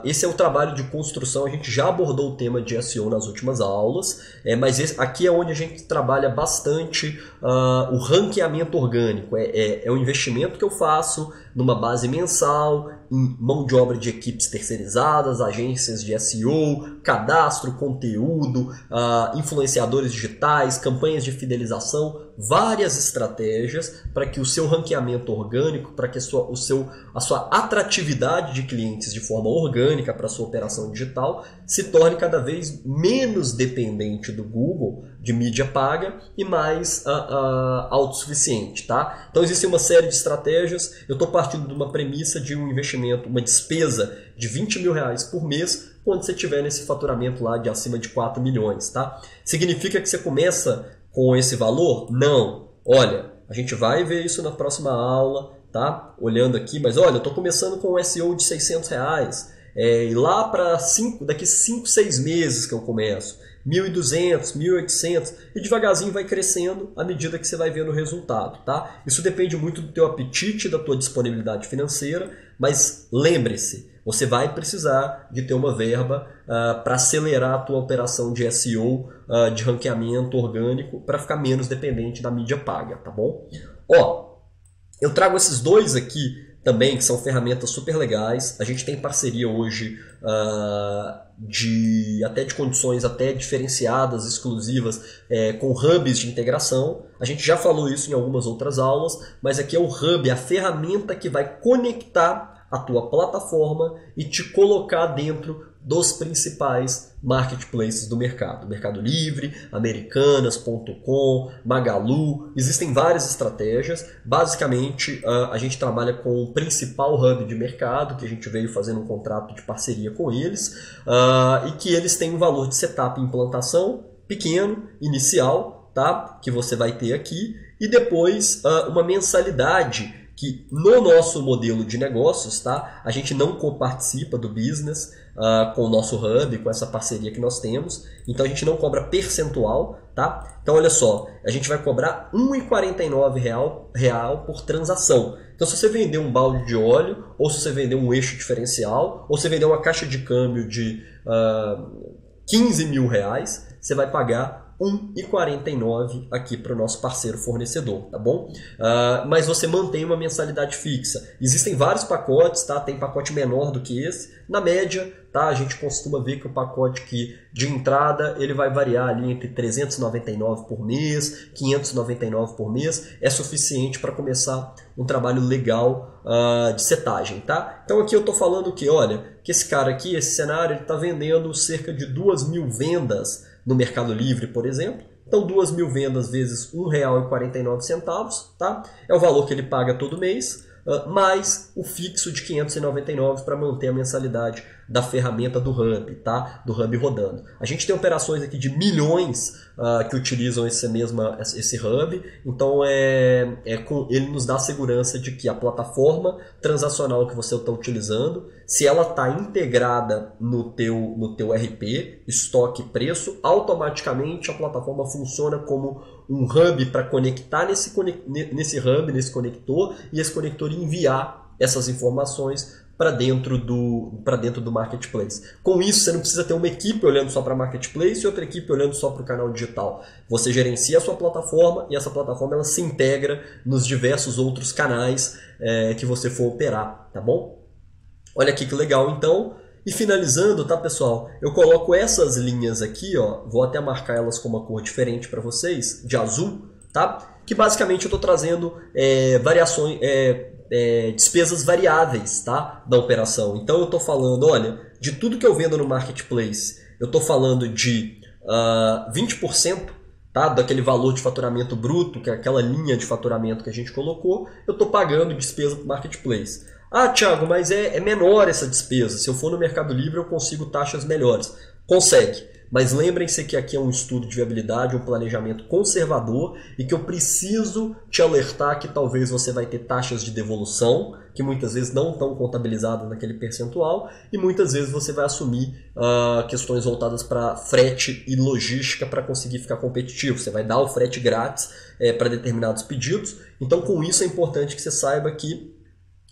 Esse é o trabalho de construção, a gente já abordou o tema de SEO nas últimas aulas, mas aqui é onde a gente trabalha bastante o ranqueamento orgânico. É um investimento que eu faço numa base mensal, em mão de obra de equipes terceirizadas, agências de SEO, cadastro, conteúdo, influenciadores digitais, campanhas de fidelização, várias estratégias para que o seu ranqueamento orgânico, para que a sua atratividade de clientes de forma orgânica para a sua operação digital se torne cada vez menos dependente do Google, de mídia paga, e mais autossuficiente, tá? Então existe uma série de estratégias. Eu estou partindo de uma premissa de um investimento, uma despesa de 20 mil reais por mês, quando você tiver nesse faturamento lá de acima de 4 milhões, tá? Significa que você começa com esse valor? Não. Olha, a gente vai ver isso na próxima aula, tá? Olhando aqui, mas olha, eu estou começando com um SEO de 600 reais, e lá para daqui 5, 6 meses que eu começo, 1.200, 1.800, e devagarzinho vai crescendo à medida que você vai vendo o resultado, tá? Isso depende muito do teu apetite, da tua disponibilidade financeira, mas lembre-se, você vai precisar de ter uma verba para acelerar a tua operação de SEO, de ranqueamento orgânico, para ficar menos dependente da mídia paga, tá bom? Ó, eu trago esses dois aqui também, que são ferramentas super legais. A gente tem parceria hoje até de condições até diferenciadas, exclusivas, com hubs de integração. A gente já falou isso em algumas outras aulas, mas aqui é o hub, a ferramenta que vai conectar a tua plataforma e te colocar dentro dos principais marketplaces do mercado. Mercado Livre, Americanas.com, Magalu, existem várias estratégias. Basicamente, a gente trabalha com o principal hub de mercado, que a gente veio fazendo um contrato de parceria com eles, e que eles têm um valor de setup e implantação pequeno, inicial, tá? Que você vai ter aqui, e depois uma mensalidade que no nosso modelo de negócios, tá? A gente não coparticipa do business com o nosso hub, com essa parceria que nós temos, então a gente não cobra percentual, tá? Então olha só, a gente vai cobrar R$ 1,49 por transação. Então se você vender um balde de óleo, ou se você vender um eixo diferencial, ou se você vender uma caixa de câmbio de R$ 15 mil, você vai pagar R$ 1,49 aqui para o nosso parceiro fornecedor, tá bom? Mas você mantém uma mensalidade fixa. Existem vários pacotes, tá? Tem pacote menor do que esse. Na média, tá? A gente costuma ver que o pacote de entrada ele vai variar ali entre R$ 399 por mês, R$ 599 por mês. É suficiente para começar um trabalho legal de setagem, tá? Então aqui eu estou falando que, olha, que esse cara aqui, esse cenário, ele está vendendo cerca de 2.000 vendas no Mercado Livre, por exemplo. Então 2.000 vendas vezes R$ 1,49, tá? É o valor que ele paga todo mês, mais o fixo de R$ 599 para manter a mensalidade da ferramenta do Hub, tá? Do Hub rodando. A gente tem operações aqui de milhões que utilizam esse Hub, então ele nos dá a segurança de que a plataforma transacional que você está utilizando, se ela está integrada no teu RP, estoque e preço, automaticamente a plataforma funciona como um hub para conectar nesse hub, nesse conector, e esse conector enviar essas informações para dentro do marketplace. Com isso, você não precisa ter uma equipe olhando só para marketplace e outra equipe olhando só para o canal digital. Você gerencia a sua plataforma e essa plataforma ela se integra nos diversos outros canais que você for operar, tá bom? Olha aqui que legal, então. E finalizando, tá, pessoal? Eu coloco essas linhas aqui, ó. Vou até marcar elas com uma cor diferente para vocês, de azul, tá? Que basicamente eu estou trazendo variações, despesas variáveis, tá? Da operação. Então eu estou falando, olha, de tudo que eu vendo no marketplace, eu estou falando de 20%, tá? Daquele valor de faturamento bruto, que é aquela linha de faturamento que a gente colocou, eu estou pagando despesa para o marketplace. Ah, Thiago, mas é menor essa despesa. Se eu for no Mercado Livre, eu consigo taxas melhores. Consegue. Mas lembrem-se que aqui é um estudo de viabilidade, um planejamento conservador e que eu preciso te alertar que talvez você vai ter taxas de devolução, que muitas vezes não estão contabilizadas naquele percentual, e muitas vezes você vai assumir questões voltadas para frete e logística para conseguir ficar competitivo. Você vai dar o frete grátis para determinados pedidos. Então, com isso é importante que você saiba que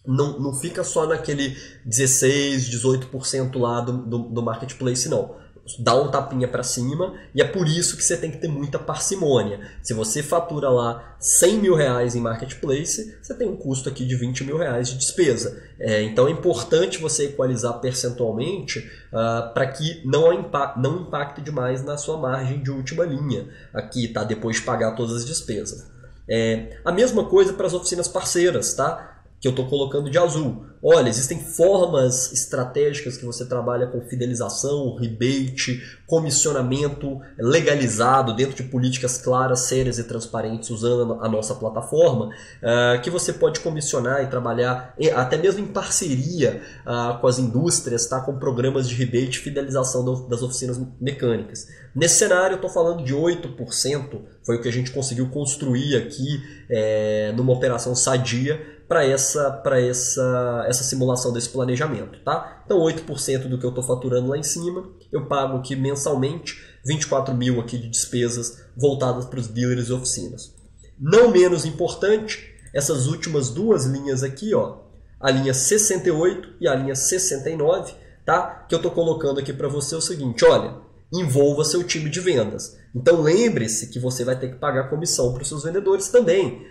não fica só naquele 16%, 18% lá do marketplace, não. Dá um tapinha para cima e é por isso que você tem que ter muita parcimônia. Se você fatura lá R$100 mil em marketplace, você tem um custo aqui de R$20 mil de despesa. Então é importante você equalizar percentualmente para que não impacte demais na sua margem de última linha, aqui, tá? Depois de pagar todas as despesas. A mesma coisa para as oficinas parceiras, tá? Que eu estou colocando de azul. Olha, existem formas estratégicas que você trabalha com fidelização, rebate, comissionamento legalizado dentro de políticas claras, sérias e transparentes usando a nossa plataforma, que você pode comissionar e trabalhar até mesmo em parceria com as indústrias, tá? Com programas de rebate e fidelização das oficinas mecânicas. Nesse cenário eu estou falando de 8%, foi o que a gente conseguiu construir aqui numa operação sadia para essa simulação desse planejamento, tá? Então 8% do que eu estou faturando lá em cima, eu pago aqui mensalmente 24 mil aqui de despesas voltadas para os dealers e oficinas. Não menos importante, essas últimas duas linhas aqui, ó, a linha 68 e a linha 69, tá? Que eu estou colocando aqui para você o seguinte, olha, envolva seu time de vendas. Então lembre-se que você vai ter que pagar comissão para os seus vendedores também.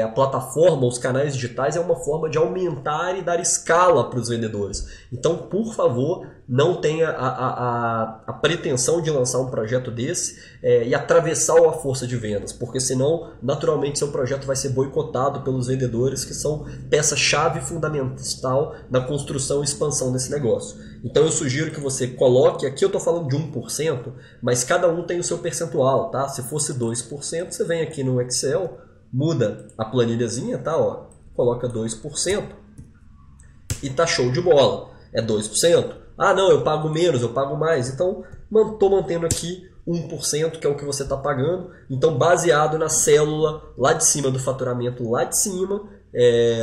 A plataforma, os canais digitais é uma forma de aumentar e dar escala para os vendedores. Então, por favor, não tenha a pretensão de lançar um projeto desse e atravessar a força de vendas, porque senão, naturalmente, seu projeto vai ser boicotado pelos vendedores, que são peça-chave fundamental na construção e expansão desse negócio. Então eu sugiro que você coloque, aqui eu estou falando de 1%, mas cada um tem o seu percentual, tá? Se fosse 2%, você vem aqui no Excel, muda a planilhazinha, tá? Ó, coloca 2% e tá show de bola. É 2%. Ah, não, eu pago menos, eu pago mais. Então, estou mantendo aqui 1%, que é o que você está pagando. Então, baseado na célula lá de cima do faturamento, lá de cima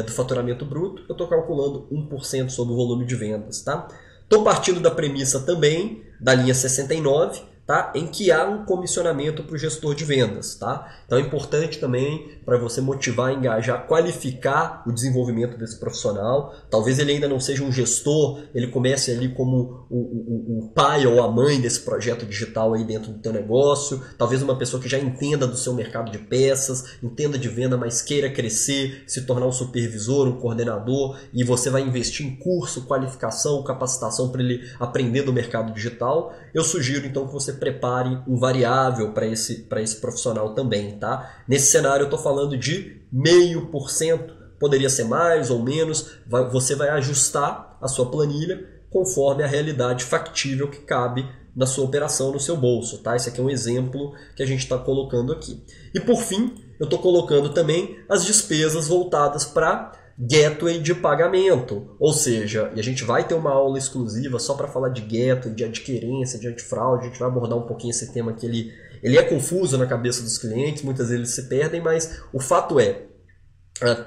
do faturamento bruto, eu estou calculando 1% sobre o volume de vendas, tá? Estou partindo da premissa também da linha 69, tá? Em que há um comissionamento para o gestor de vendas. Tá? Então é importante também para você motivar, engajar, qualificar o desenvolvimento desse profissional. Talvez ele ainda não seja um gestor, ele comece ali como o pai ou a mãe desse projeto digital aí dentro do teu negócio. Talvez uma pessoa que já entenda do seu mercado de peças, entenda de venda, mas queira crescer, se tornar um supervisor, um coordenador, e você vai investir em curso, qualificação, capacitação para ele aprender do mercado digital. Eu sugiro então que você prepare um variável para esse profissional também, tá? Nesse cenário eu estou falando de 0,5%, poderia ser mais ou menos, você vai ajustar a sua planilha conforme a realidade factível que cabe na sua operação, no seu bolso, tá? Esse aqui é um exemplo que a gente está colocando aqui. E por fim, eu estou colocando também as despesas voltadas para gateway de pagamento, ou seja, e a gente vai ter uma aula exclusiva só para falar de gateway, de adquirência, de antifraude. A gente vai abordar um pouquinho esse tema que ele é confuso na cabeça dos clientes, muitas vezes eles se perdem, mas o fato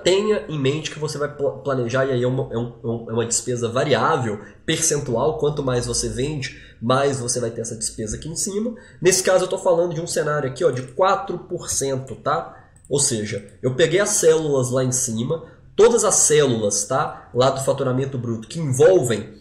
tenha em mente que você vai planejar, e aí é uma despesa variável, percentual. Quanto mais você vende, mais você vai ter essa despesa aqui em cima. Nesse caso eu estou falando de um cenário aqui, ó, de 4%, tá? Ou seja, eu peguei as células lá em cima, todas as células, tá, lá do faturamento bruto que envolvem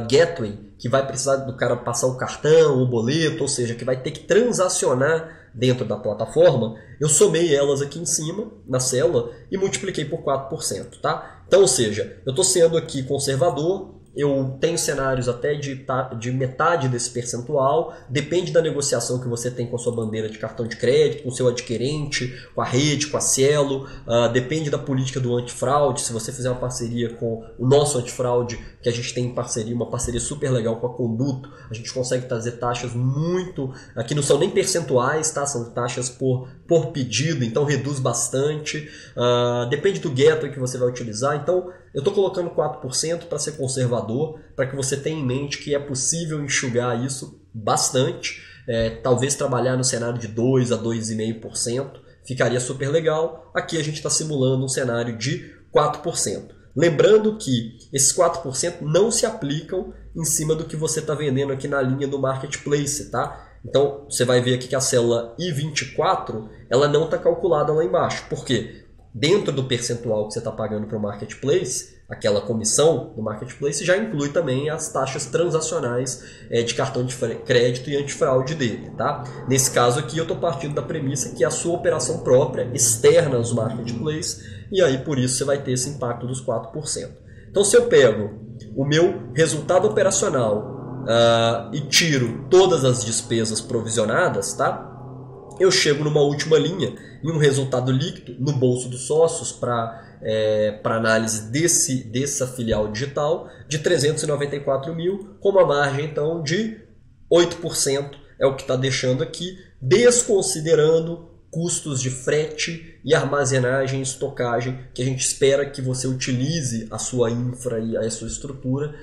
gateway, que vai precisar do cara passar o cartão, o boleto, ou seja, que vai ter que transacionar dentro da plataforma, eu somei elas aqui em cima, na célula, e multipliquei por 4%. Tá? Então, ou seja, eu estou sendo aqui conservador, eu tenho cenários até de metade desse percentual, depende da negociação que você tem com a sua bandeira de cartão de crédito, com o seu adquirente, com a rede, com a Cielo, depende da política do antifraude. Se você fizer uma parceria com o nosso antifraude, que a gente tem em parceria, uma parceria super legal com a Conduto, a gente consegue trazer taxas muito, aqui não são nem percentuais, tá? São taxas por pedido, então reduz bastante, depende do gateway que você vai utilizar. Então eu estou colocando 4% para ser conservador, para que você tenha em mente que é possível enxugar isso bastante. Talvez trabalhar no cenário de 2 a 2,5% ficaria super legal. Aqui a gente está simulando um cenário de 4%. Lembrando que esses 4% não se aplicam em cima do que você está vendendo aqui na linha do Marketplace, tá? Então você vai ver aqui que a célula I24 ela não está calculada lá embaixo. Por quê? Dentro do percentual que você está pagando para o Marketplace, aquela comissão do Marketplace já inclui também as taxas transacionais de cartão de crédito e antifraude dele. Tá? Nesse caso aqui eu estou partindo da premissa que é a sua operação própria, externa aos Marketplace, e aí por isso você vai ter esse impacto dos 4%. Então se eu pego o meu resultado operacional e tiro todas as despesas provisionadas, tá? Eu chego numa última linha, em um resultado líquido no bolso dos sócios para análise dessa filial digital de 394 mil, com uma margem então de 8%, é o que está deixando aqui, desconsiderando custos de frete e armazenagem e estocagem, que a gente espera que você utilize a sua infra e a sua estrutura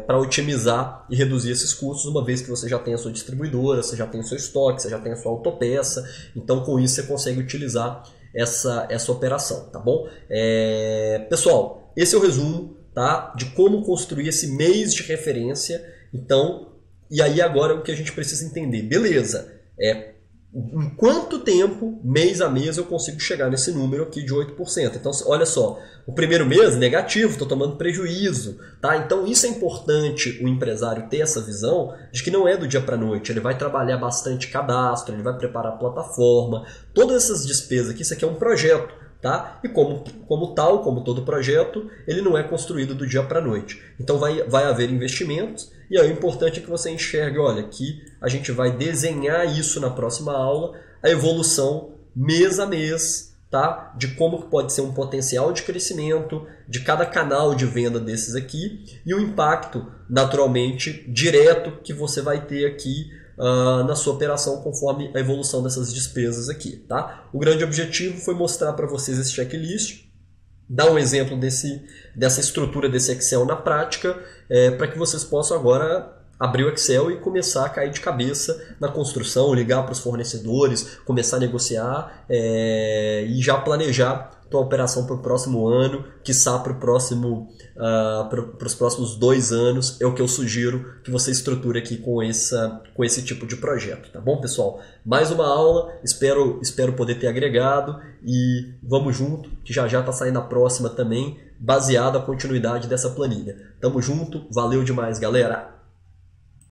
para otimizar e reduzir esses custos, uma vez que você já tem a sua distribuidora, você já tem o seu estoque, você já tem a sua autopeça. Então com isso você consegue utilizar essa operação, tá bom? Pessoal, esse é o resumo, tá, de como construir esse mês de referência. Então, e aí agora o que a gente precisa entender, beleza, em quanto tempo, mês a mês, eu consigo chegar nesse número aqui de 8%. Então, olha só, o primeiro mês, negativo, estou tomando prejuízo. Tá? Então, isso é importante o empresário ter essa visão de que não é do dia para a noite. Ele vai trabalhar bastante cadastro, ele vai preparar a plataforma, todas essas despesas aqui, isso aqui é um projeto. Tá? E como tal, como todo projeto, ele não é construído do dia para a noite. Então vai haver investimentos, e aí o importante é que você enxergue, olha, aqui a gente vai desenhar isso na próxima aula, a evolução mês a mês, tá? De como pode ser um potencial de crescimento de cada canal de venda desses aqui, e o impacto, naturalmente, direto que você vai ter aqui na sua operação conforme a evolução dessas despesas aqui, tá? O grande objetivo foi mostrar para vocês esse checklist, dar um exemplo dessa estrutura desse Excel na prática, para que vocês possam agora abrir o Excel e começar a cair de cabeça na construção, ligar para os fornecedores, começar a negociar e já planejar a operação para o próximo ano, quiçá para os próximos 2 anos, é o que eu sugiro que você estruture aqui com esse tipo de projeto, tá bom, pessoal? Mais uma aula, espero poder ter agregado, e vamos junto, que já está saindo a próxima também, baseada na continuidade dessa planilha. Tamo junto, valeu demais, galera!